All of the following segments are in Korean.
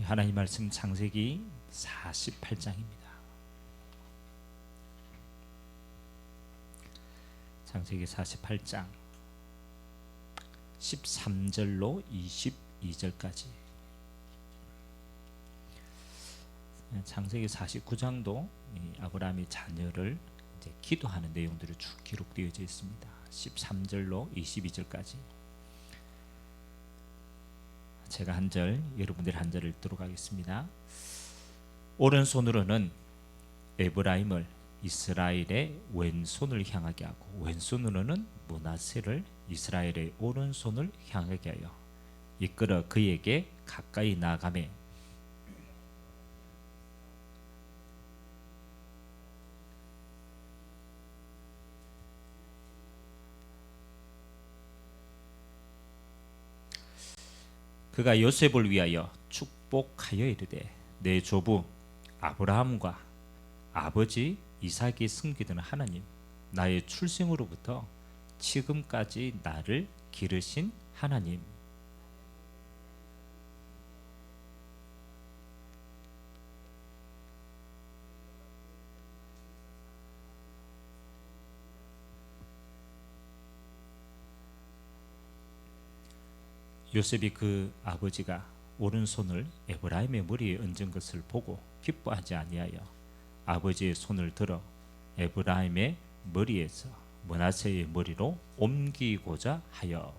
하나님 말씀 창세기 48장입니다. 창세기 48장 13절로 22절까지. 창세기 49장도 아브라함이 자녀를 이제 기도하는 내용들이 쭉 기록되어 있습니다. 13절로 22절까지. 제가 한 절, 여러분들이 한 절을 읽도록 하겠습니다. 오른손으로는 에브라임을 이스라엘의 왼손을 향하게 하고, 왼손으로는 므낫세를 이스라엘의 오른손을 향하게 하여 이끌어 그에게 가까이 나아가매 그가 요셉을 위하여 축복하여 이르되, 내 조부 아브라함과 아버지 이삭이 섬기던 하나님, 나의 출생으로부터 지금까지 나를 기르신 하나님, 요셉이 그 아버지가 오른손을 에브라임의 머리에 얹은 것을 보고 기뻐하지 아니하여 아버지의 손을 들어 에브라임의 머리에서 므낫세의 머리로 옮기고자 하여.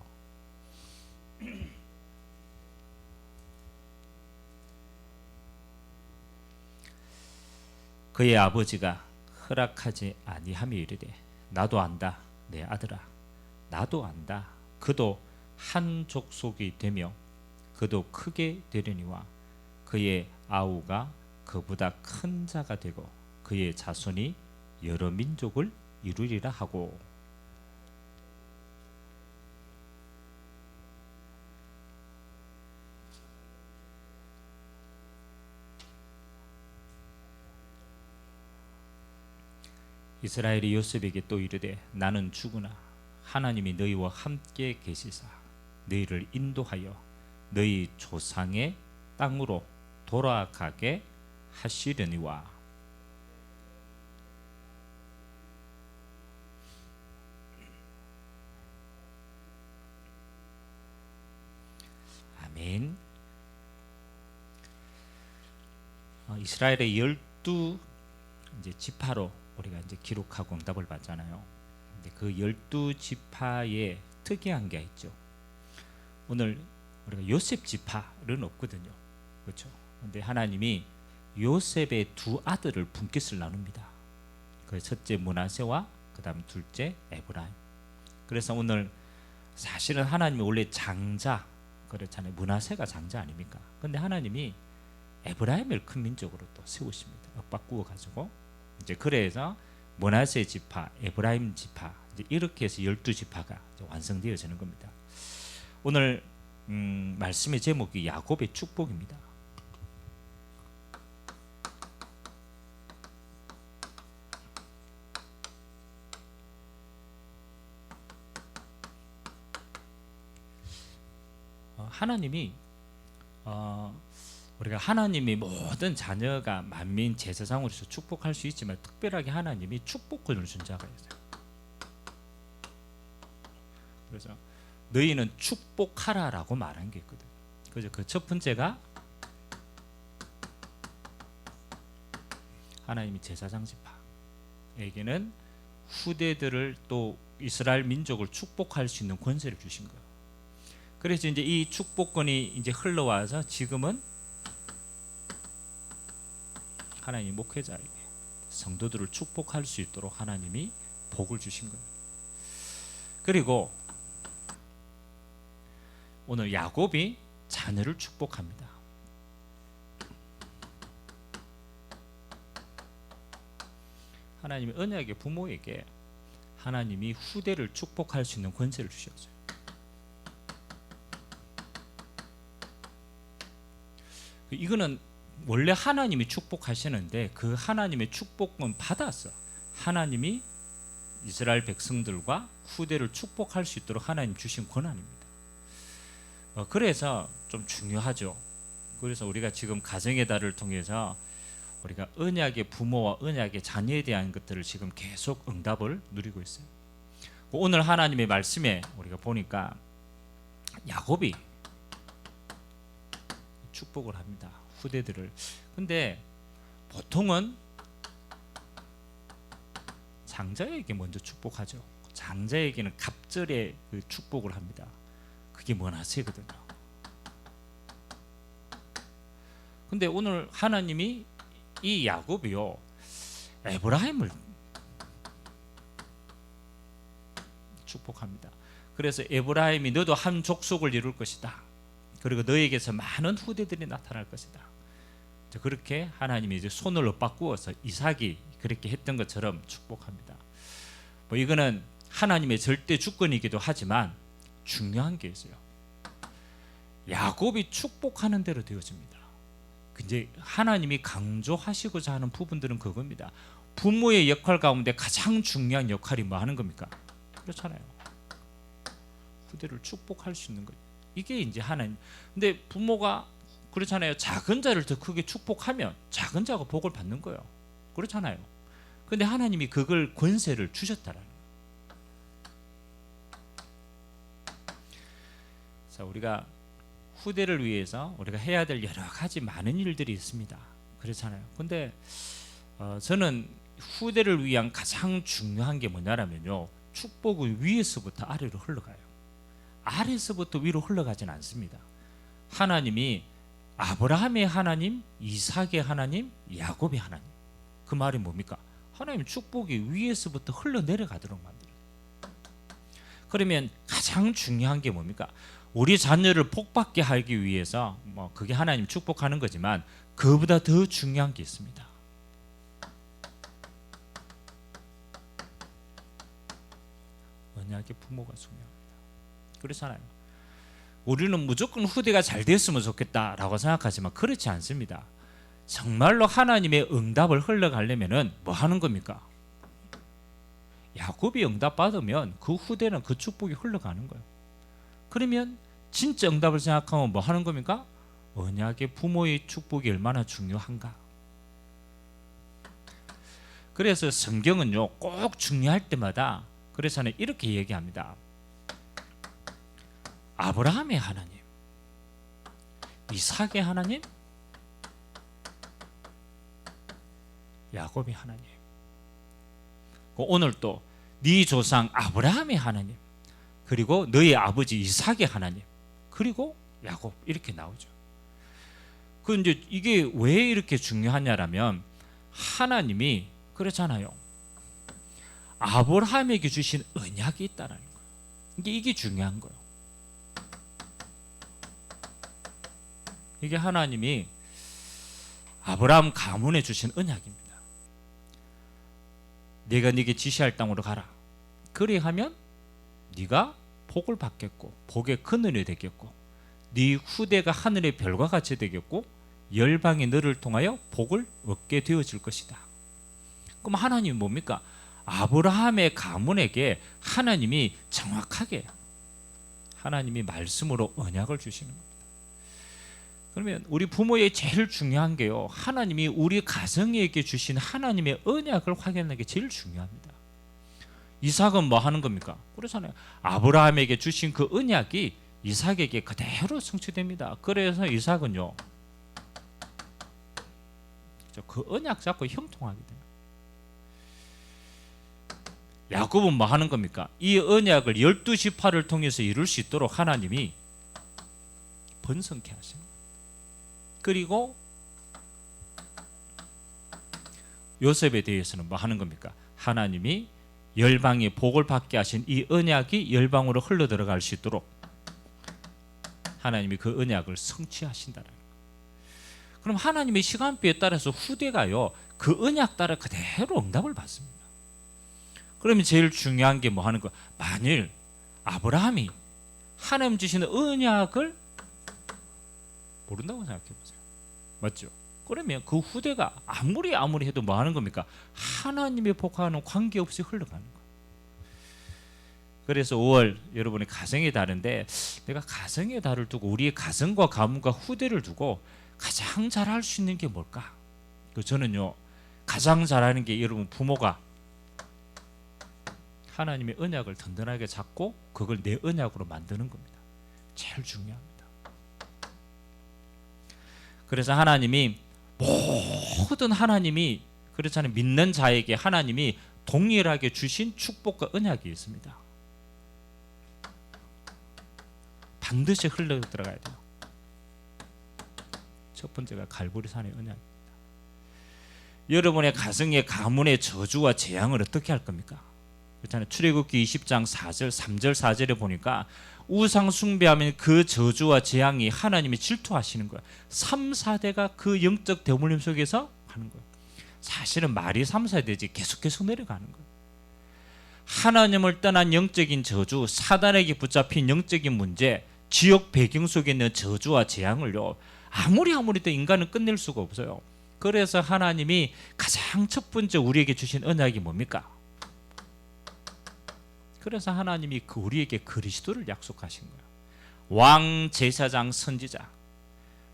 그의 아버지가 허락하지 아니하며 이르되, 나도 안다 내 아들아, 나도 안다. 그도 한 족속이 되며 그도 크게 되려니와 그의 아우가 그보다 큰 자가 되고 그의 자손이 여러 민족을 이루리라 하고. 이스라엘이 요셉에게 또 이르되, 나는 죽으나 하나님이 너희와 함께 계시사 너희를 인도하여 너희 조상의 땅으로 돌아가게 하시려니와. 아멘. 이스라엘의 12 이제 지파로 우리가 이제 기록하고 응답을 받잖아요. 근데 그 12지파에 특이한 게 있죠. 오늘 우리가 요셉 지파는 없거든요. 그렇죠? 근데 하나님이 요셉의 두 아들을 분깃을 나눕니다. 그 첫째 므낫세와 그다음 둘째 에브라임. 그래서 오늘 사실은 하나님이 원래 장자 그렇잖아요. 므낫세가 장자 아닙니까? 근데 하나님이 에브라임을 큰 민족으로 또 세우십니다. 엇바꾸어 가지고 이제 그래서 므낫세 지파, 에브라임 지파 이제 이렇게 해서 12지파가 완성되어지는 겁니다. 오늘 말씀의 제목이 야곱의 축복입니다. 하나님이 우리가 하나님이 모든 자녀가 만민 제사장으로서 축복할 수 있지만 특별하게 하나님이 축복권을 준 자가 있어요. 그래서 너희는 축복하라라고 말한 게 있거든. 그죠? 그 첫 번째가 하나님이 제사장 지파에게는 후대들을 또 이스라엘 민족을 축복할 수 있는 권세를 주신 거예요. 그래서 이제 이 축복권이 이제 흘러와서 지금은 하나님 목회자에게 성도들을 축복할 수 있도록 하나님이 복을 주신 거예요. 그리고 오늘 야곱이 자녀를 축복합니다. 하나님이 언약의 부모에게 하나님이 후대를 축복할 수 있는 권세를 주셨어요. 이거는 원래 하나님이 축복하시는데 그 하나님의 축복은 받아서 하나님이 이스라엘 백성들과 후대를 축복할 수 있도록 하나님 주신 권한입니다. 그래서 좀 중요하죠. 그래서 우리가 지금 가정의 달을 통해서 우리가 언약의 부모와 언약의 자녀에 대한 것들을 지금 계속 응답을 누리고 있어요. 오늘 하나님의 말씀에 우리가 보니까 야곱이 축복을 합니다. 후대들을. 근데 보통은 장자에게 먼저 축복하죠. 장자에게는 갑절에 그 축복을 합니다. 그게 문화세거든요. 근데 오늘 하나님이 이 야곱이요 에브라임을 축복합니다. 그래서 에브라임이 너도 한 족속을 이룰 것이다. 그리고 너에게서 많은 후대들이 나타날 것이다. 그렇게 하나님이 이제 손을 엇바꾸어서 이삭이 그렇게 했던 것처럼 축복합니다. 뭐 이거는 하나님의 절대 주권이기도 하지만 중요한 게 있어요. 야곱이 축복하는 대로 되어집니다. 이제 하나님이 강조하시고자 하는 부분들은 그겁니다. 부모의 역할 가운데 가장 중요한 역할이 뭐 하는 겁니까? 그렇잖아요. 후대를 축복할 수 있는 거예요. 이게 이제 하나님. 근데 부모가 그렇잖아요. 작은 자를 더 크게 축복하면 작은 자가 복을 받는 거예요. 그렇잖아요. 근데 하나님이 그걸 권세를 주셨다라는 거예요. 자, 우리가 후대를 위해서 우리가 해야 될 여러 가지 많은 일들이 있습니다. 그렇잖아요. 근데 저는 후대를 위한 가장 중요한 게 뭐냐면요. 축복은 위에서부터 아래로 흘러가요. 아래에서부터 위로 흘러가진 않습니다. 하나님이 아브라함의 하나님, 이삭의 하나님, 야곱의 하나님. 그 말이 뭡니까? 하나님 축복이 위에서부터 흘러내려가도록 만들어요. 그러면 가장 중요한 게 뭡니까? 우리 자녀를 복받게 하기 위해서 뭐 그게 하나님 축복하는 거지만 그보다 더 중요한 게 있습니다. 언약의 부모가 중요합니다. 그렇잖아요. 우리는 무조건 후대가 잘 됐으면 좋겠다라고 생각하지만 그렇지 않습니다. 정말로 하나님의 응답을 흘러가려면은 뭐 하는 겁니까? 야곱이 응답 받으면 그 후대는 그 축복이 흘러가는 거예요. 그러면 진짜 응답을 생각하면 뭐 하는 겁니까? 언약의 부모의 축복이 얼마나 중요한가. 그래서 성경은요 꼭 중요할 때마다 그래서는 이렇게 얘기합니다. 아브라함의 하나님, 이삭의 하나님, 야곱의 하나님. 오늘 또 네 조상 아브라함의 하나님, 그리고 너의 아버지 이삭의 하나님, 그리고 야곱 이렇게 나오죠. 그 이제 이게 왜 이렇게 중요하냐라면 하나님이 그렇잖아요. 아브라함에게 주신 언약이 있다라는 거예요. 이게 중요한 거예요. 이게 하나님이 아브라함 가문에 주신 언약입니다. 내가 네게 지시할 땅으로 가라. 그리하면 네가 복을 받겠고 복의 근원이 되겠고 네 후대가 하늘의 별과 같이 되겠고 열방이 너를 통하여 복을 얻게 되어질 것이다. 그럼 하나님이 뭡니까? 아브라함의 가문에게 하나님이 정확하게 하나님이 말씀으로 언약을 주시는 겁니다. 그러면 우리 부모의 제일 중요한 게요. 하나님이 우리 가정에게 주신 하나님의 언약을 확인하는 게 제일 중요합니다. 이삭은 뭐 하는 겁니까? 그렇잖아요. 아브라함에게 주신 그 언약이 이삭에게 그대로 성취됩니다. 그래서 이삭은요. 그 언약 잡고 형통하게 돼요. 야곱은 뭐 하는 겁니까? 이 언약을 12지파를 통해서 이룰 수 있도록 하나님이 번성케 하시는 거예요. 그리고 요셉에 대해서는 뭐 하는 겁니까? 하나님이 열방의 복을 받게 하신 이 언약이 열방으로 흘러 들어갈 수 있도록 하나님이 그 언약을 성취하신다는 거예요. 그럼 하나님의 시간표에 따라서 후대가요 그 언약 따라 그대로 응답을 받습니다. 그러면 제일 중요한 게 뭐 하는 거? 만일 아브라함이 하나님 주시는 언약을 모른다고 생각해 보세요. 맞죠? 그러면 그 후대가 아무리 해도 뭐 하는 겁니까? 하나님의 복과는 관계없이 흘러가는 거예요. 그래서 5월 여러분의 가정의 달인데 내가 가정의 달을 두고 우리의 가정과 가문과 후대를 두고 가장 잘할 수 있는 게 뭘까? 저는요, 가장 잘하는 게 여러분 부모가 하나님의 언약을 든든하게 잡고 그걸 내 언약으로 만드는 겁니다. 제일 중요합니다. 그래서 하나님이 모든 하나님이 그렇잖아요. 믿는 자에게 하나님이 동일하게 주신 축복과 언약이 있습니다. 반드시 흘러 들어가야 돼요. 첫 번째가 갈보리산의 언약입니다. 여러분의 가정의 가문의 저주와 재앙을 어떻게 할 겁니까? 그렇잖아요. 출애굽기 20장 4절, 3절, 4절에 보니까 우상 숭배하면 그 저주와 재앙이 하나님이 질투하시는 거예요. 3, 4대가 그 영적 대물림 속에서 하는 거예요. 사실은 말이 3, 4대지 계속 내려가는 거예요. 하나님을 떠난 영적인 저주, 사단에게 붙잡힌 영적인 문제, 지역 배경 속에 있는 저주와 재앙을요, 아무리 또 인간은 끝낼 수가 없어요. 그래서 하나님이 가장 첫 번째 우리에게 주신 언약이 뭡니까? 그래서 하나님이 우리에게 그리스도를 약속하신 거예요. 왕, 제사장, 선지자,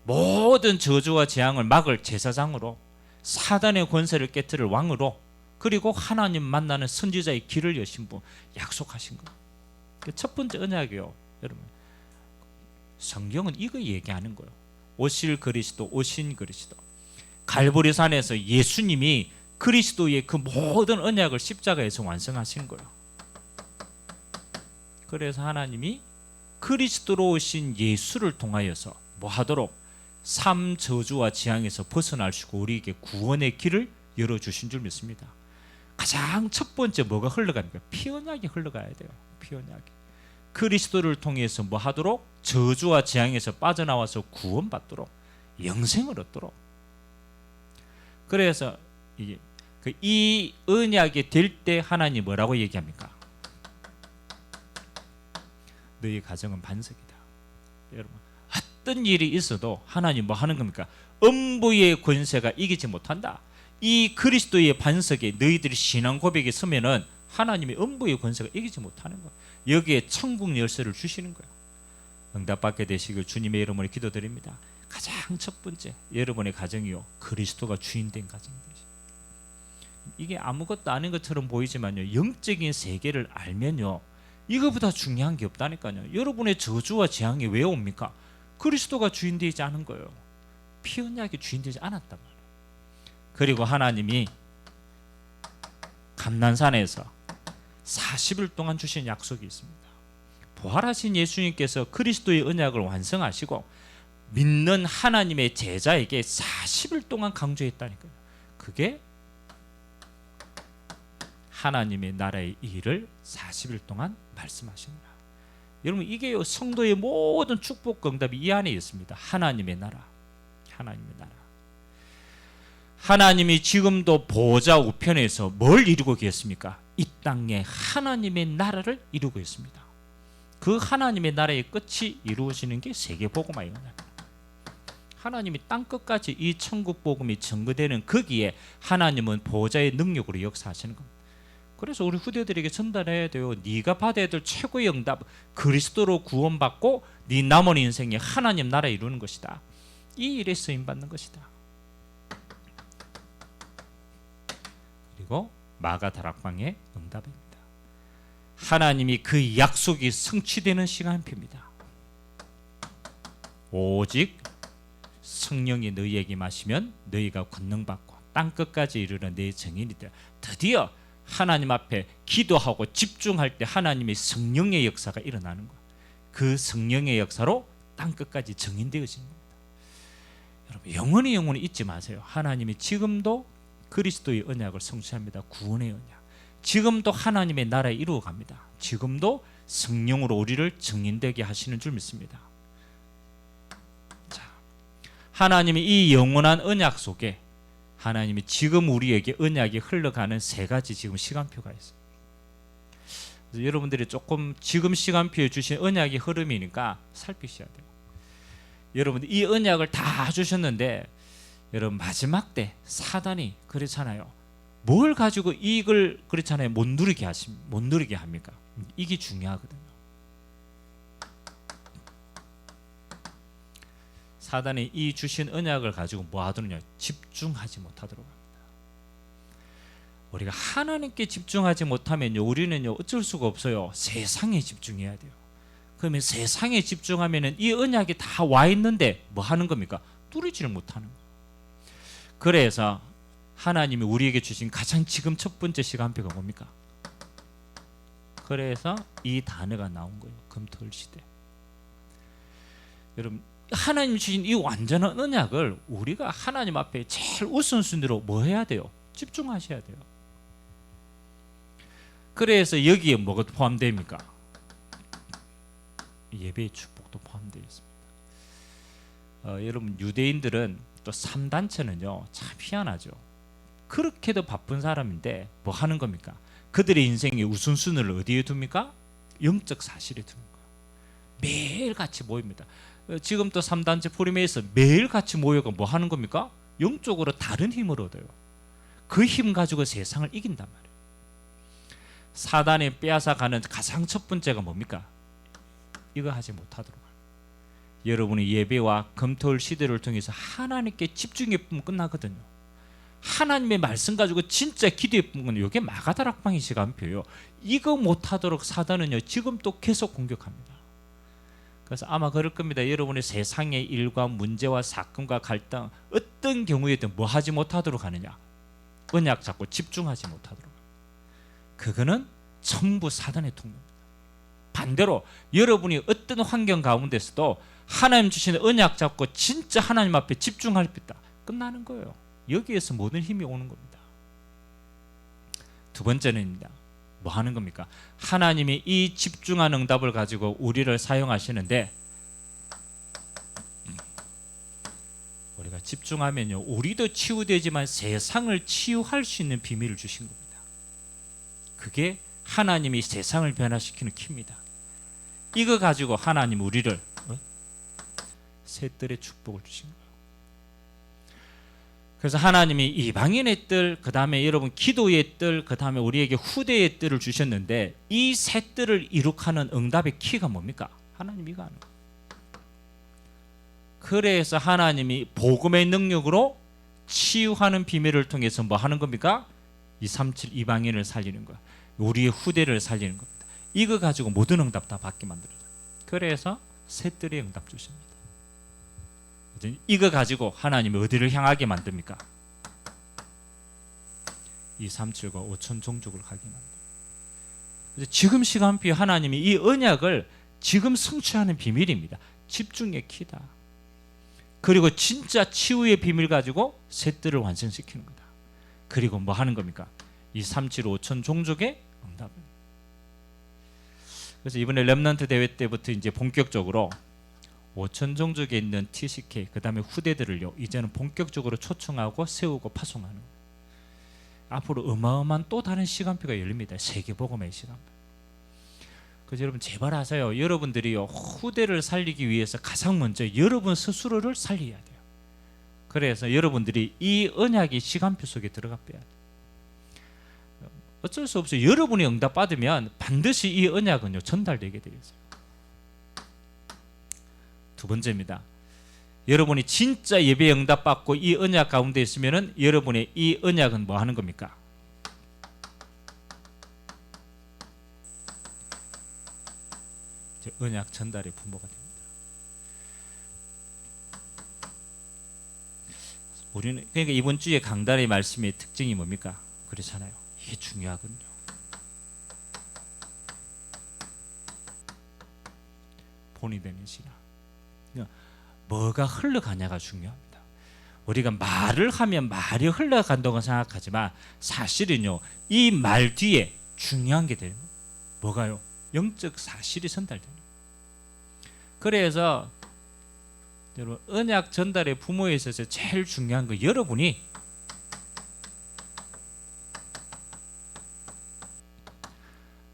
모든 저주와 재앙을 막을 제사장으로, 사단의 권세를 깨뜨릴 왕으로, 그리고 하나님 만나는 선지자의 길을 여신 분 약속하신 거예요. 첫 번째 언약이요. 여러분, 성경은 이거 얘기하는 거예요. 오실 그리스도, 오신 그리스도. 갈보리산에서 예수님이 그리스도의 그 모든 언약을 십자가에서 완성하신 거예요. 그래서 하나님이 그리스도로 오신 예수를 통하여서 뭐 하도록? 삶 저주와 재앙에서 벗어나시고 우리에게 구원의 길을 열어주신 줄 믿습니다. 가장 첫 번째 뭐가 흘러갑니까? 피언약이 흘러가야 돼요. 피언약이. 그리스도를 통해서 뭐 하도록? 저주와 재앙에서 빠져나와서 구원받도록, 영생을 얻도록. 그래서 이 언약이 될 때 하나님 뭐라고 얘기합니까? 너희 가정은 반석이다. 여러분, 어떤 일이 있어도 하나님 뭐 하는 겁니까? 음부의 권세가 이기지 못한다. 이 그리스도의 반석에 너희들이 신앙 고백에 서면은 하나님의 음부의 권세가 이기지 못하는 거예요. 여기에 천국 열쇠를 주시는 거예요. 응답받게 되시길 주님의 이름으로 기도드립니다. 가장 첫 번째, 여러분의 가정이요, 그리스도가 주인된 가정이 되죠. 이게 아무것도 아닌 것처럼 보이지만요, 영적인 세계를 알면요, 이거보다 중요한 게 없다니까요. 여러분의 저주와 재앙이 왜 옵니까? 그리스도가 주인되지 않은 거예요. 피언약이 주인되지 않았단 말이에요. 그리고 하나님이 감난산에서 40일 동안 주신 약속이 있습니다. 부활하신 예수님께서 그리스도의 언약을 완성하시고 믿는 하나님의 제자에게 40일 동안 강조했다니까요. 그게 하나님의 나라의 일을 40일 동안 말씀하십니다. 여러분, 이게 성도의 모든 축복 응답이 이 안에 있습니다. 하나님의 나라, 하나님의 나라. 하나님이 지금도 보좌 우편에서 뭘 이루고 계십니까? 이 땅에 하나님의 나라를 이루고 있습니다. 그 하나님의 나라의 끝이 이루어지는 게 세계복음화입니다. 하나님이 땅 끝까지 이 천국 복음이 전거되는 거기에 하나님은 보좌의 능력으로 역사하시는 겁니다. 그래서 우리 후대들에게 전달해야 돼요. 네가 받아야 될 최고의 응답, 그리스도로 구원받고 네 남은 인생에 하나님 나라 이루는 것이다. 이 일에 쓰임받는 것이다. 그리고 마가다락방의 응답입니다. 하나님이 그 약속이 성취되는 시간표입니다. 오직 성령이 너희에게 마시면 너희가 권능받고 땅끝까지 이르는 내 증인이 되라. 드디어 하나님 앞에 기도하고 집중할 때 하나님의 성령의 역사가 일어나는 거예요. 그 성령의 역사로 땅끝까지 증인되어지는 겁니다. 여러분, 영원히 잊지 마세요. 하나님이 지금도 그리스도의 언약을 성취합니다. 구원의 언약. 지금도 하나님의 나라에 이루어갑니다. 지금도 성령으로 우리를 증인되게 하시는 줄 믿습니다. 자, 하나님이 이 영원한 언약 속에 하나님이 지금 우리에게 언약이 흘러가는 세 가지 지금 시간표가 있어요. 그래서 여러분들이 조금 지금 시간표에 주신 언약의 흐름이니까 살피셔야 돼요. 여러분들 이 언약을 다 주셨는데 여러분 마지막 때 사단이 그렇잖아요. 뭘 가지고 이걸 그렇잖아요. 못 누리게 합니까? 이게 중요하거든요. 사단이 이 주신 언약을 가지고 뭐 하더냐? 집중하지 못하도록 합니다. 우리가 하나님께 집중하지 못하면요, 우리는요 어쩔 수가 없어요. 세상에 집중해야 돼요. 그러면 세상에 집중하면은 이 언약이 다 와 있는데 뭐 하는 겁니까? 누리지를 못하는 거예요. 그래서 하나님이 우리에게 주신 가장 지금 첫 번째 시간표가 뭡니까? 그래서 이 단어가 나온 거예요. 금토일 시대. 여러분, 하나님 주신 이 완전한 언약을 우리가 하나님 앞에 제일 우선순위로 뭐 해야 돼요? 집중하셔야 돼요. 그래서 여기에 뭐가 포함됩니까? 예배의 축복도 포함되어 있습니다. 여러분, 유대인들은 또 3단체는요 참 희한하죠. 그렇게도 바쁜 사람인데 뭐 하는 겁니까? 그들의 인생의 우선순위를 어디에 둡니까? 영적 사실에 두는 거예요. 매일 같이 모입니다. 지금 또 3단체 푸림에서 매일 같이 모여가 뭐 하는 겁니까? 영적으로 다른 힘을 얻어요. 그 힘 가지고 세상을 이긴단 말이에요. 사단이 빼앗아가는 가장 첫 번째가 뭡니까? 이거 하지 못하도록 합니다. 여러분의 예배와 금토일 시대를 통해서 하나님께 집중해 보면 끝나거든요. 하나님의 말씀 가지고 진짜 기도해 보면 이게 마가다락방의 시간표예요. 이거 못하도록 사단은요 지금 또 계속 공격합니다. 그래서 아마 그럴 겁니다. 여러분의 세상의 일과 문제와 사건과 갈등 어떤 경우에든 뭐 하지 못하도록 하느냐? 언약 잡고 집중하지 못하도록. 그거는 전부 사단의 통로입니다. 반대로 여러분이 어떤 환경 가운데서도 하나님 주시는 언약 잡고 진짜 하나님 앞에 집중할 수 있다. 끝나는 거예요. 여기에서 모든 힘이 오는 겁니다. 두 번째는입니다. 뭐 하는 겁니까? 하나님이 이 집중한 응답을 가지고 우리를 사용하시는데 우리가 집중하면요 우리도 치유되지만 세상을 치유할 수 있는 비밀을 주신 겁니다. 그게 하나님이 세상을 변화시키는 키입니다. 이거 가지고 하나님 우리를 새 뜰의 축복을 주신 거예요. 그래서 하나님이 이방인의 뜰, 그 다음에 여러분 기도의 뜰, 그 다음에 우리에게 후대의 뜰을 주셨는데 이 새 뜰을 이룩하는 응답의 키가 뭡니까? 하나님이 이거 하는 거예요. 그래서 하나님이 복음의 능력으로 치유하는 비밀을 통해서 뭐 하는 겁니까? 237 이방인을 살리는 거예요. 우리의 후대를 살리는 겁니다. 이거 가지고 모든 응답 다 받게 만들어요. 그래서 새 뜰의 응답 주십니다. 이거 가지고 하나님이 어디를 향하게 만듭니까? 237과 5천 종족을 가게 만듭니다. 지금 시간표에 하나님이 이 언약을 지금 성취하는 비밀입니다. 집중의 키다. 그리고 진짜 치유의 비밀 가지고 새 뜰을 완성시키는 거다. 그리고 뭐 하는 겁니까? 237, 5천 종족의 응답을. 그래서 이번에 렘넌트 대회 때부터 이제 본격적으로 5천 종족에 있는 TCK 그 다음에 후대들을요 이제는 본격적으로 초청하고 세우고 파송하는 거예요. 앞으로 어마어마한 또 다른 시간표가 열립니다. 세계복음의 시간표. 그래서 여러분 제발 하세요. 여러분들이요 후대를 살리기 위해서 가장 먼저 여러분 스스로를 살려야 돼요. 그래서 여러분들이 이 언약의 시간표 속에 들어가 빼야 돼요. 어쩔 수 없어요. 여러분이 응답 받으면 반드시 이 언약은요 전달되게 되어 있어요. 두 번째입니다. 여러분이 진짜 예배 응답 받고 이 언약 가운데 있으면은 여러분의 이 언약은 뭐 하는 겁니까? 언약 전달의 부모가 됩니다. 우리는 그러니까 이번 주에 강단의 말씀의 특징이 뭡니까? 그렇잖아요. 이게 중요하거든요. 본이 되는 시간. 뭐가 흘러가냐가 중요합니다. 우리가 말을 하면 말이 흘러간다고 생각하지만 사실은요 이 말 뒤에 중요한 게 되는 거예요. 뭐가요? 영적 사실이 전달되는 거예요. 그래서 여러분 언약 전달의 부모에 있어서 제일 중요한 거 여러분이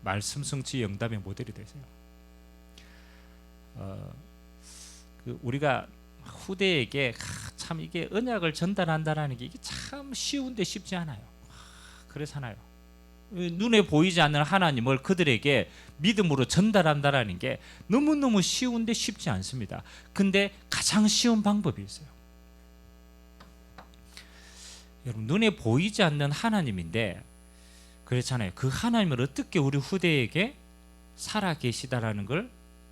말씀 성취 응답의 모델이 되세요. 우리가 후대에게 참 이게 언약을 전달한다라는 게 이게 참 쉬운데 쉽지 않아요. 그렇잖아요. 눈에 보이지 않는 하나님을 그들에게 믿음으로 전달한다라는 게 너무너무 쉬운데 쉽지 않습니다. 근데 가장 쉬운 방법이 있어요. 여러분, 눈에 보이지 않는 하나님인데 그렇잖아요. 그 하나님을 어떻게 우리 후대에게 살아 계시다라는 걸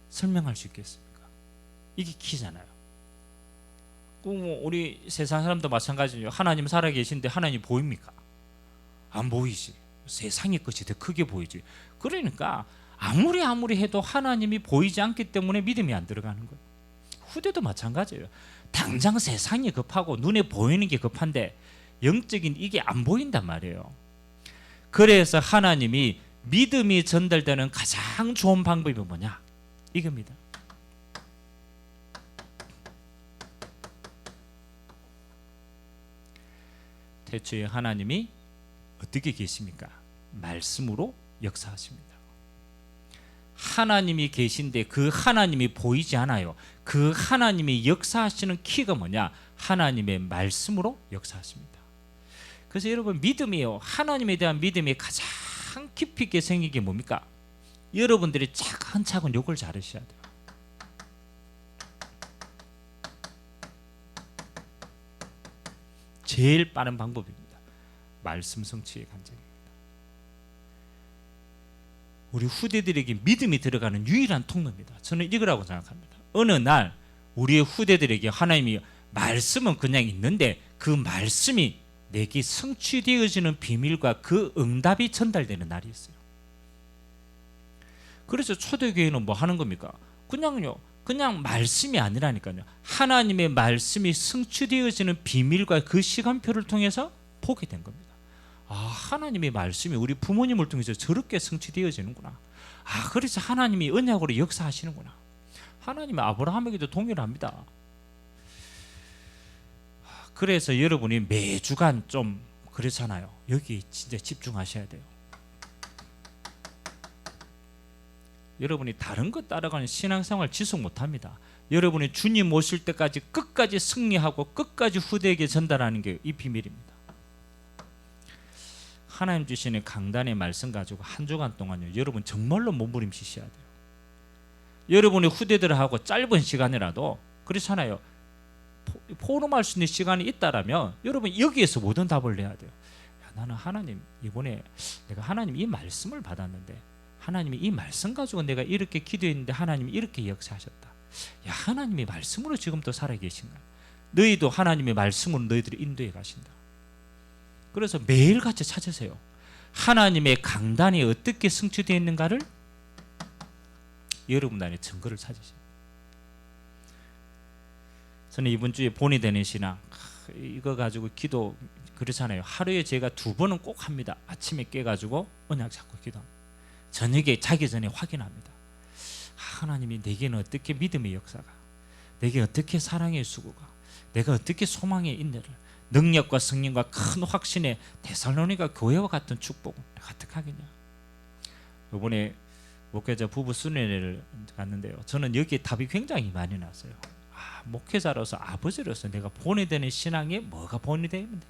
설명할 수 있겠습니까? 이게 키잖아요. 우리 세상 사람도 마찬가지죠. 하나님 살아 계신데 하나님 보입니까? 안 보이지. 세상의 것이 더 크게 보이지. 그러니까 아무리 해도 하나님이 보이지 않기 때문에 믿음이 안 들어가는 거예요. 후대도 마찬가지예요. 당장 세상이 급하고 눈에 보이는 게 급한데 영적인 이게 안 보인단 말이에요. 그래서 하나님이 믿음이 전달되는 가장 좋은 방법이 뭐냐? 이겁니다. 태초에 하나님이 어떻게 계십니까? 말씀으로 역사하십니다. 하나님이 계신데 그 하나님이 보이지 않아요. 그 하나님이 역사하시는 키가 뭐냐? 하나님의 말씀으로 역사하십니다. 그래서 여러분, 믿음이요, 하나님에 대한 믿음이 가장 깊이 있게 생긴 게 뭡니까? 여러분들이 차근차근 요걸 잘하셔야 돼요. 제일 빠른 방법입니다. 말씀 성취의 간증입니다. 우리 후대들에게 믿음이 들어가는 유일한 통로입니다. 저는 이거라고 생각합니다. 어느 날 우리의 후대들에게 하나님이 말씀은 그냥 있는데 그 말씀이 내게 성취되어지는 비밀과 그 응답이 전달되는 날이 있어요. 그래서 초대교회는 뭐 하는 겁니까? 그냥 말씀이 아니라니까요. 하나님의 말씀이 성취되어지는 비밀과 그 시간표를 통해서 보게 된 겁니다. 아, 하나님의 말씀이 우리 부모님을 통해서 저렇게 성취되어지는구나. 아, 그래서 하나님이 언약으로 역사하시는구나. 하나님이 아브라함에게도 동일합니다. 그래서 여러분이 매주간 좀 그렇잖아요. 여기 진짜 집중하셔야 돼요. 여러분이 다른 것 따라가는 신앙생활 지속 못합니다. 여러분이 주님 오실 때까지 끝까지 승리하고 끝까지 후대에게 전달하는 게 이 비밀입니다. 하나님 주시는 강단의 말씀 가지고 한 주간 동안요, 여러분 정말로 몸부림치셔야 돼요. 여러분의 후대들하고 짧은 시간이라도 그렇잖아요. 포럼할 수 있는 시간이 있다라면 여러분 여기에서 모든 답을 내야 돼요. 야, 나는 하나님, 이번에 내가 하나님 이 말씀을 받았는데 하나님이 이 말씀 가지고 내가 이렇게 기도했는데 하나님이 이렇게 역사하셨다. 야, 하나님의 말씀으로 지금도 살아계신가? 너희도 하나님의 말씀으로 너희들을 인도해 가신다. 그래서 매일같이 찾으세요. 하나님의 강단이 어떻게 성취되어 있는가를 여러분 안에 증거를 찾으세요. 저는 이번 주에 본이 되는 신앙, 이거 가지고 기도 그렇잖아요. 하루에 제가 2번은 꼭 합니다. 아침에 깨가지고 언약 잡고 기도합니다. 저녁에 자기 전에 확인합니다. 하나님이 내게는 어떻게 믿음의 역사가, 내게 어떻게 사랑의 수고가, 내가 어떻게 소망의 인내를, 능력과 성령과 큰 확신의 데살로니가 교회와 같은 축복을 내가 어떻게 하겠냐. 이번에 목회자 부부 순회를 갔는데요, 저는 여기에 답이 굉장히 많이 났어요. 목회자로서, 아버지로서 내가 본이 되는 신앙에 뭐가 본이 되면 돼?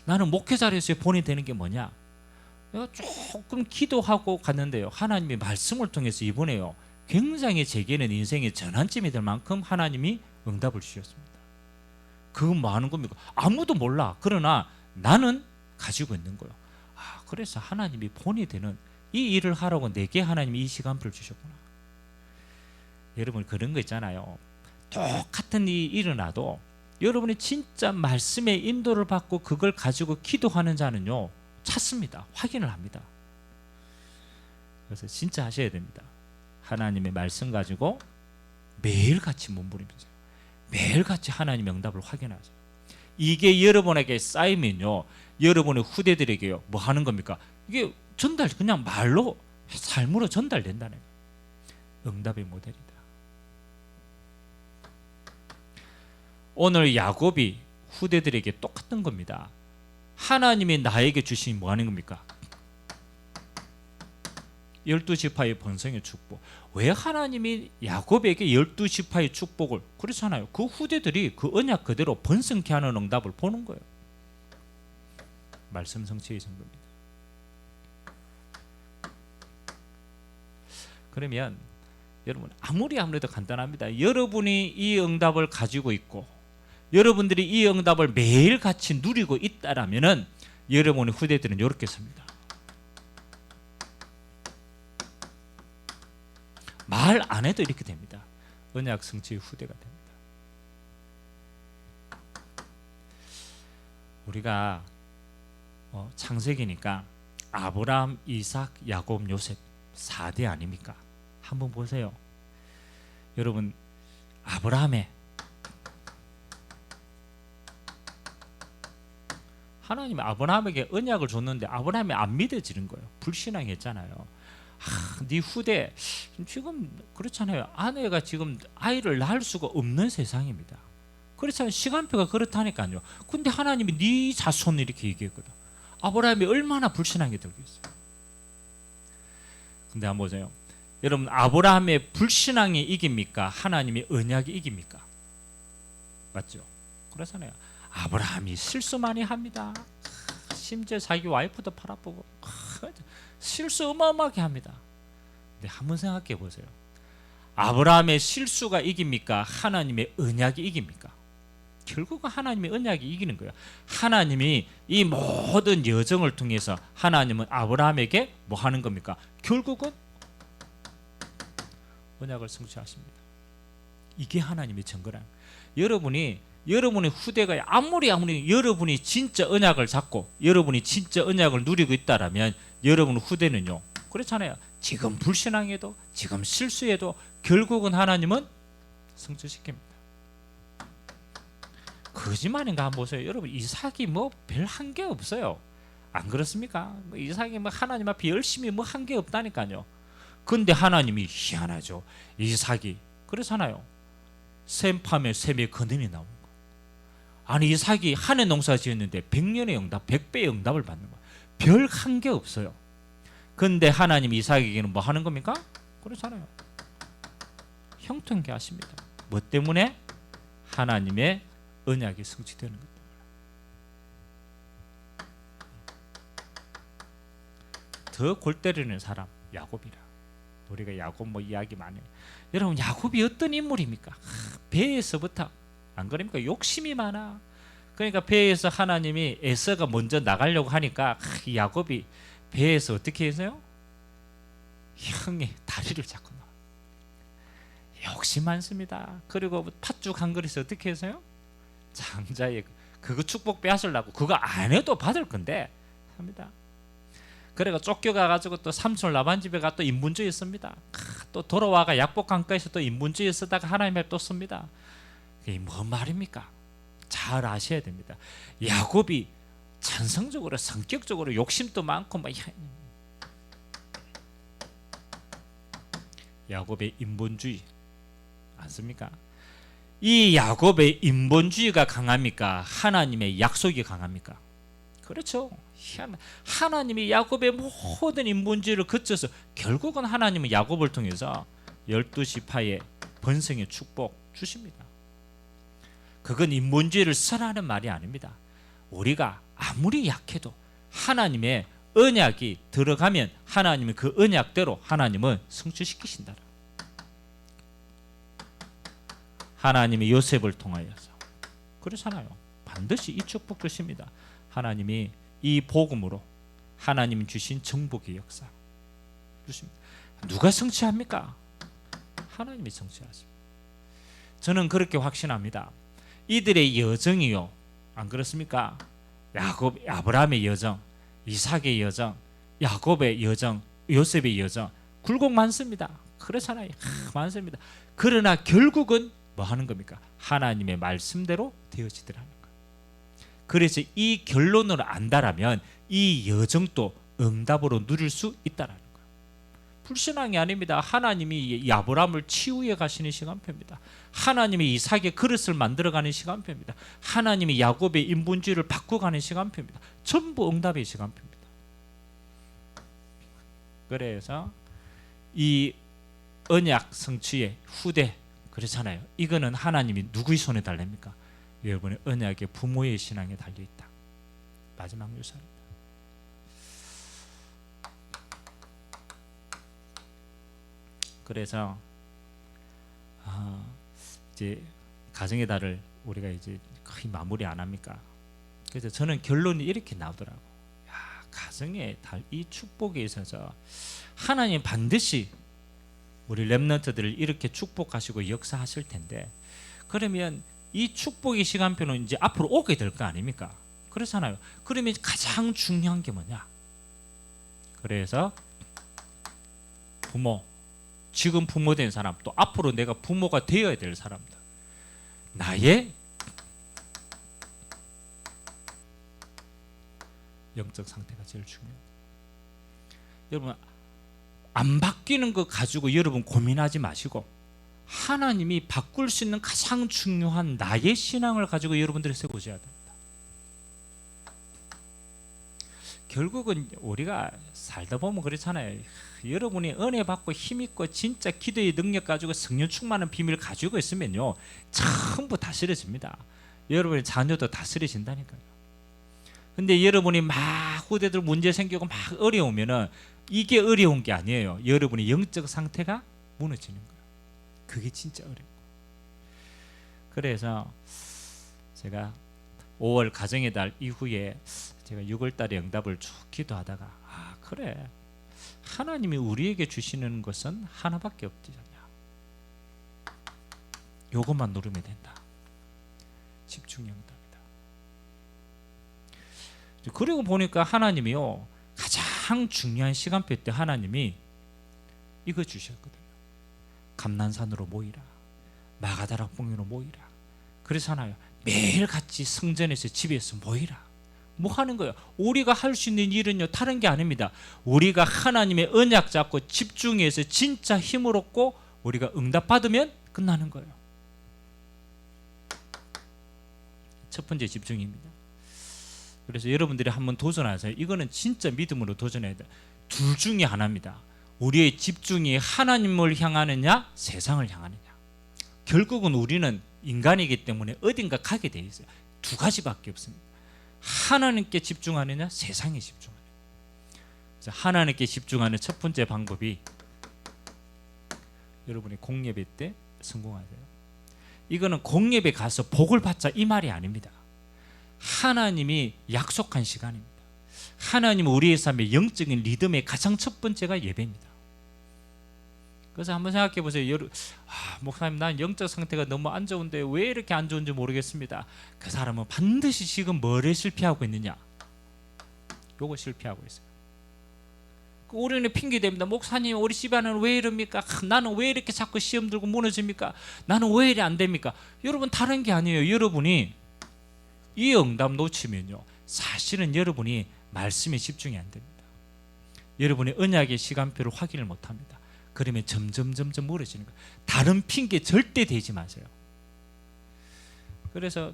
나는 목회자로서의 본이 되는 게 뭐냐? 내가 조금 기도하고 갔는데요, 하나님의 말씀을 통해서 이번에요 굉장히 제게는 인생의 전환점이 될 만큼 하나님이 응답을 주셨습니다. 그건 뭐 하는 겁니까? 아무도 몰라. 그러나 나는 가지고 있는 거예요. 아, 그래서 하나님이 본이 되는 이 일을 하라고 내게 하나님이 이 시간표를 주셨구나. 여러분, 그런 거 있잖아요. 똑같은 일이 일어나도 여러분이 진짜 말씀의 인도를 받고 그걸 가지고 기도하는 자는요 찾습니다. 확인을 합니다. 그래서 진짜 하셔야 됩니다. 하나님의 말씀 가지고 매일같이 몸부림치세요. 매일같이 하나님의 응답을 확인하세요. 이게 여러분에게 쌓이면요, 여러분의 후대들에게요 뭐 하는 겁니까? 이게 전달, 그냥 말로, 삶으로 전달된다는 거예요. 응답의 모델이다. 오늘 야곱이 후대들에게 똑같은 겁니다. 하나님이 나에게 주신 뭐 하는 겁니까? 12지파의 번성의 축복. 왜 하나님이 야곱에게 12지파의 축복을, 그렇잖아요. 그 후대들이 그 언약 그대로 번성케 하는 응답을 보는 거예요. 말씀 성취의 증거입니다. 그러면 여러분 아무래도 간단합니다. 여러분이 이 응답을 가지고 있고 여러분들이 이 응답을 매일같이 누리고 있다라면은 여러분의 후대들은 이렇게 섭니다. 말 안 해도 이렇게 됩니다. 언약 성취의 후대가 됩니다. 우리가 창세기니까 아브라함, 이삭, 야곱, 요셉 4대 아닙니까? 한번 보세요. 여러분 아브라함의 하나님이 아브라함에게 언약을 줬는데 아브라함이 안 믿어지는 거예요. 불신앙했잖아요. 네 후대 지금 그렇잖아요. 아내가 지금 아이를 낳을 수가 없는 세상입니다. 그렇잖아요. 시간표가 그렇다니까요. 근데 하나님이 네 자손 이렇게 얘기했거든. 아브라함이 얼마나 불신하게 들겠어요. 근데 한번 보세요. 여러분 아브라함의 불신앙이 이깁니까? 하나님의 언약이 이깁니까? 맞죠? 그렇잖아요. 아브라함이 실수 많이 합니다. 심지어 자기 와이프도 팔아보고 실수 어마어마하게 합니다. 근데 한번 생각해 보세요. 아브라함의 실수가 이깁니까? 하나님의 언약이 이깁니까? 결국은 하나님의 언약이 이기는 거예요. 하나님이 이 모든 여정을 통해서 하나님은 아브라함에게 뭐 하는 겁니까? 결국은 언약을 성취하십니다. 이게 하나님의 증거란. 여러분의 후대가 아무리 여러분이 진짜 언약을 잡고 여러분이 진짜 언약을 누리고 있다라면 여러분 후대는요. 그렇잖아요. 지금 불신앙해도 지금 실수해도 결국은 하나님은 성취시킵니다. 거짓말인가 한번 보세요. 여러분 이삭이 뭐 별 한 게 없어요. 안 그렇습니까? 이삭이 뭐 하나님 앞에 열심히 뭐 한 게 없다니까요. 근데 하나님이 희한하죠. 이삭이 그렇잖아요. 샘팜에 샘의 근원이 나온 거. 아니 이삭이 한 해 농사 지었는데 100년의 응답, 100배의 응답을 받는 거야. 별 한 게 없어요. 근데 하나님이 이삭에게는 뭐 하는 겁니까? 그렇잖아요. 형통케 하십니다. 뭐 때문에? 하나님의 언약이 성취되는 것. 더 골 때리는 사람 야곱이라. 우리가 야곱 뭐 이야기 많이 해요. 여러분 야곱이 어떤 인물입니까? 배에서부터 안 그럽니까? 욕심이 많아. 그러니까 배에서 하나님이 에서가 먼저 나가려고 하니까 이 야곱이 배에서 어떻게 해서요? 형의 다리를 잡고 나와. 욕심 많습니다. 그리고 팥죽 한 그릇에 어떻게 해서요? 장자의 그거 축복 빼앗으려고 그거 안 해도 받을 건데 합니다. 그래가 쫓겨가가지고 또 삼촌 라반 집에 가 또 인분주의 씁니다. 또 돌아와가 약복강가에서 또 인분주의 쓰다가 하나님 앞에 또 씁니다. 이게 뭔 말입니까? 잘 아셔야 됩니다. 야곱이 찬성적으로 성격적으로 욕심도 많고 막 야곱의 인본주의 않습니까? 이 야곱의 인본주의가 강합니까? 하나님의 약속이 강합니까? 그렇죠. 하나님이 야곱의 모든 인본주의를 거쳐서 결국은 하나님은 야곱을 통해서 12지파의 번성의 축복 주십니다. 그건 인본주의를 설하는 말이 아닙니다. 우리가 아무리 약해도 하나님의 언약이 들어가면 하나님은 그 언약대로 하나님은 성취시키신다. 하나님이 요셉을 통하여서 그렇잖아요. 반드시 이 축복 주십니다. 하나님이 이 복음으로 하나님 주신 정복의 역사 주십니다. 누가 성취합니까? 하나님이 성취하십니다. 저는 그렇게 확신합니다. 이들의 여정이요, 안 그렇습니까? 야곱, 아브라함의 여정, 이삭의 여정, 야곱의 여정, 요셉의 여정, 굴곡 많습니다. 그렇잖아요. 많습니다. 그러나 결국은 뭐 하는 겁니까? 하나님의 말씀대로 되어지더라는 거예요. 그래서 이 결론을 안다라면 이 여정도 응답으로 누릴 수 있다라는 거예요. 불신앙이 아닙니다. 하나님이 아브라함을 치유해 가시는 시간표입니다. 하나님이 이삭의 그릇을 만들어가는 시간표입니다. 하나님이 야곱의 인본주의를 바꿔가는 시간표입니다. 전부 응답의 시간표입니다. 그래서 이 언약 성취의 후대 그렇잖아요. 이거는 하나님이 누구의 손에 달립니까? 여러분의 언약의 부모의 신앙에 달려있다. 마지막 묘사입니다. 그래서 이제 가정의 달을 우리가 이제 거의 마무리 안 합니까? 그래서 저는 결론이 이렇게 나오더라고. 야, 가정의 달 이 축복에 있어서 하나님 반드시 우리 렘넌트들을 이렇게 축복하시고 역사하실 텐데, 그러면 이 축복의 시간표는 이제 앞으로 오게 될 거 아닙니까? 그렇잖아요. 그러면 가장 중요한 게 뭐냐? 그래서 부모, 지금 부모 된 사람, 또 앞으로 내가 부모가 되어야 될 사람들, 나의 영적 상태가 제일 중요해요. 여러분, 안 바뀌는 거 가지고 여러분 고민하지 마시고, 하나님이 바꿀 수 있는 가장 중요한 나의 신앙을 가지고 여러분들이 세우셔야 됩니다. 결국은 우리가 살다 보면 그렇잖아요. 여러분이 은혜 받고 힘 있고 진짜 기도의 능력 가지고 성령 충만한 비밀을 가지고 있으면요, 전부 다스려집니다. 여러분의 자녀도 다스려진다니까요. 근데 여러분이 막 후대들 문제 생기고 막 어려우면은 이게 어려운 게 아니에요. 여러분의 영적 상태가 무너지는 거예요. 그게 진짜 어려워요. 그래서 제가 5월 가정의 달 이후에 제가 6월 달에 응답을 쭉 기도하다가, 그래, 하나님이 우리에게 주시는 것은 하나밖에 없지 않냐. 요것만 누르면 된다. 집중 응답이다. 그리고 보니까 하나님이요, 가장 중요한 시간표 때 하나님이 이거 주셨거든요. 감난산으로 모이라, 마가다락 봉으로 모이라. 그렇잖아요. 매일 같이 성전에서 집에서 모이라. 뭐 하는 거예요? 우리가 할 수 있는 일은요, 다른 게 아닙니다. 우리가 하나님의 언약 잡고 집중해서 진짜 힘을 얻고 우리가 응답 받으면 끝나는 거예요. 첫 번째 집중입니다. 그래서 여러분들이 한번 도전하세요. 이거는 진짜 믿음으로 도전해야 돼요. 둘 중에 하나입니다. 우리의 집중이 하나님을 향하느냐, 세상을 향하느냐. 결국은 우리는 인간이기 때문에 어딘가 가게 돼 있어요. 두 가지밖에 없습니다. 하나님께 집중하느냐, 세상에 집중하느냐. 그래서 하나님께 집중하는 첫 번째 방법이, 여러분이 공예배 때 성공하세요. 이거는 공예배 가서 복을 받자 이 말이 아닙니다. 하나님이 약속한 시간입니다. 하나님은 우리의 삶의 영적인 리듬의 가장 첫 번째가 예배입니다. 그래서 한번 생각해 보세요. 목사님, 난 영적 상태가 너무 안 좋은데 왜 이렇게 안 좋은지 모르겠습니다. 그 사람은 반드시 지금 뭐를 실패하고 있느냐? 요거 실패하고 있어요. 우리는 핑계댑니다. 목사님, 우리 집안은 왜 이럽니까? 나는 왜 이렇게 자꾸 시험 들고 무너집니까? 나는 왜 이래 안 됩니까? 여러분, 다른 게 아니에요. 여러분이 이 응답 놓치면요, 사실은 여러분이 말씀에 집중이 안 됩니다. 여러분이 언약의 시간표를 확인을 못합니다. 그러면 점점 멀어지는 거예요. 다른 핑계 절대 대지 마세요. 그래서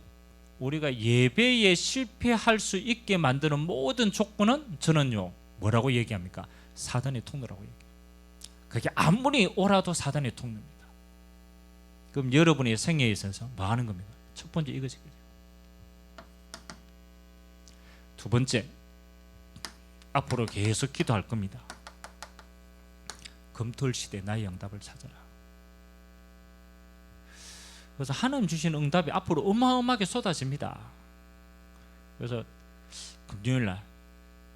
우리가 예배에 실패할 수 있게 만드는 모든 조건은 저는요, 뭐라고 얘기합니까? 사단의 통로라고 얘기해요. 그게 아무리 오라도 사단의 통로입니다. 그럼 여러분의 생애에 있어서 뭐 하는 겁니까? 첫 번째 이거지. 두 번째, 앞으로 계속 기도할 겁니다. 검토할 시대 나의 응답을 찾아라. 그래서 하나님 주시는 응답이 앞으로 어마어마하게 쏟아집니다. 그래서 금요일날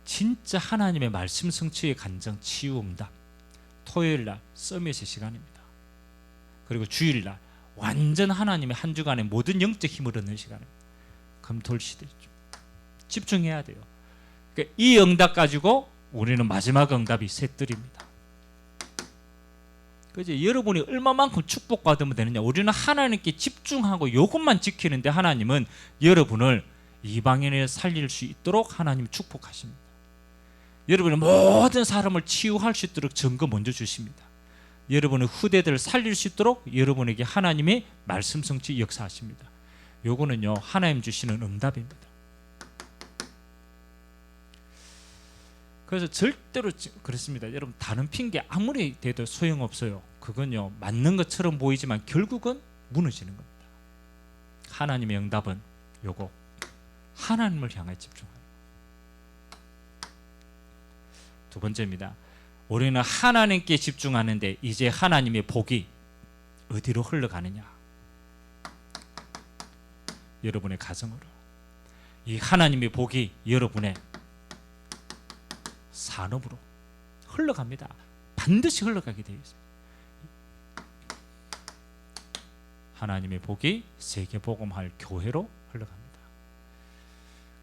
진짜 하나님의 말씀 성취의 간증 치유 응답, 토요일날 서밋의 시간입니다. 그리고 주일날 완전 하나님의 한 주간의 모든 영적 힘을 얻는 시간입니다. 검토할 시대죠. 집중해야 돼요. 그러니까 이 응답 가지고 우리는 마지막 응답이 셋들입니다. 그죠? 여러분이 얼마만큼 축복받으면 되느냐? 우리는 하나님께 집중하고 이것만 지키는데 하나님은 여러분을 이방인을 살릴 수 있도록 하나님 축복하십니다. 여러분의 모든 사람을 치유할 수 있도록 증거 먼저 주십니다. 여러분의 후대들을 살릴 수 있도록 여러분에게 하나님의 말씀 성취 역사하십니다. 요거는요, 하나님 주시는 응답입니다. 그래서 절대로 그렇습니다. 여러분, 다른 핑계 아무리 대도 소용없어요. 그건요, 맞는 것처럼 보이지만 결국은 무너지는 겁니다. 하나님의 응답은 요거, 하나님을 향해 집중하는. 두 번째입니다. 우리는 하나님께 집중하는데 이제 하나님의 복이 어디로 흘러가느냐? 여러분의 가정으로. 이 하나님의 복이 여러분의 산업으로 흘러갑니다. 반드시 흘러가게 되어 있어요. 하나님의 복이 세계복음할 교회로 흘러갑니다.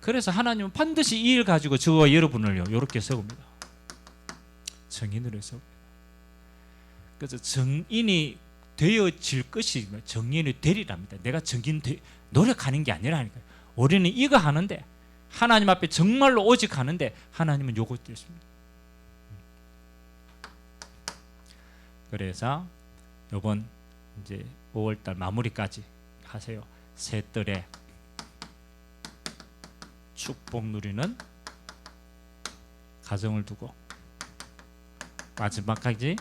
그래서 하나님은 반드시 이 일 가지고 저와 여러분을요 이렇게 세웁니다. 정인으로 세웁니다. 그래서 정인이 되어질 것이 정인이 되리랍니다. 내가 정인 노력하는 게 아니라니까요. 우리는 이거 하는데 하나님 앞에 정말로 오직 하는데 하나님은 요거 되십니다. 그래서 이번 이제 5월달 마무리까지 하세요. 새 뜰에 축복 누리는 가정을 두고 마지막까지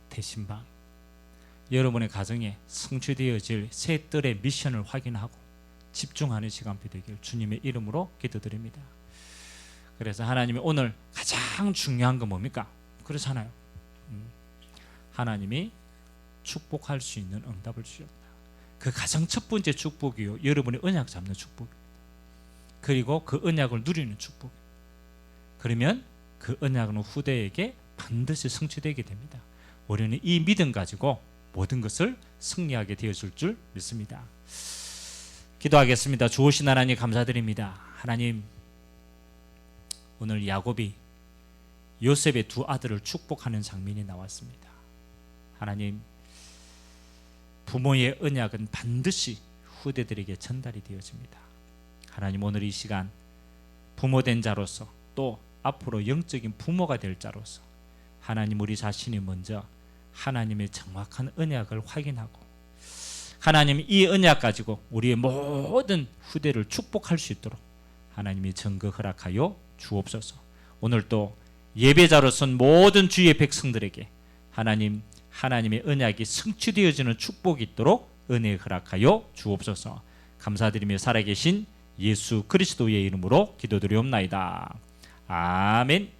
대신방 여러분의 가정에 성취되어질 새 뜰의 미션을 확인하고 집중하는 시간이 되길 주님의 이름으로 기도드립니다. 그래서 하나님이 오늘 가장 중요한 건 뭡니까? 그렇잖아요. 하나님이 축복할 수 있는 응답을 주셨다. 그 가장 첫 번째 축복이요, 여러분의 언약 잡는 축복입니다. 그리고 그 언약을 누리는 축복. 그러면 그 언약은 후대에게 반드시 성취되게 됩니다. 우리는 이 믿음 가지고 모든 것을 승리하게 되었을 줄 믿습니다. 기도하겠습니다. 좋으신 하나님 감사드립니다. 하나님, 오늘 야곱이 요셉의 두 아들을 축복하는 장면이 나왔습니다. 하나님, 부모의 언약은 반드시 후대들에게 전달이 되어집니다. 하나님, 오늘 이 시간 부모된 자로서 또 앞으로 영적인 부모가 될 자로서 하나님, 우리 자신이 먼저 하나님의 정확한 언약을 확인하고 하나님, 이 언약 가지고 우리의 모든 후대를 축복할 수 있도록 하나님이 전거 허락하여 주옵소서. 오늘 또 예배자로선 모든 주의 백성들에게 하나님, 하나님의 언약이 성취되어지는 축복이 있도록 은혜 허락하여 주옵소서. 감사드리며 살아계신 예수 그리스도의 이름으로 기도드리옵나이다. 아멘.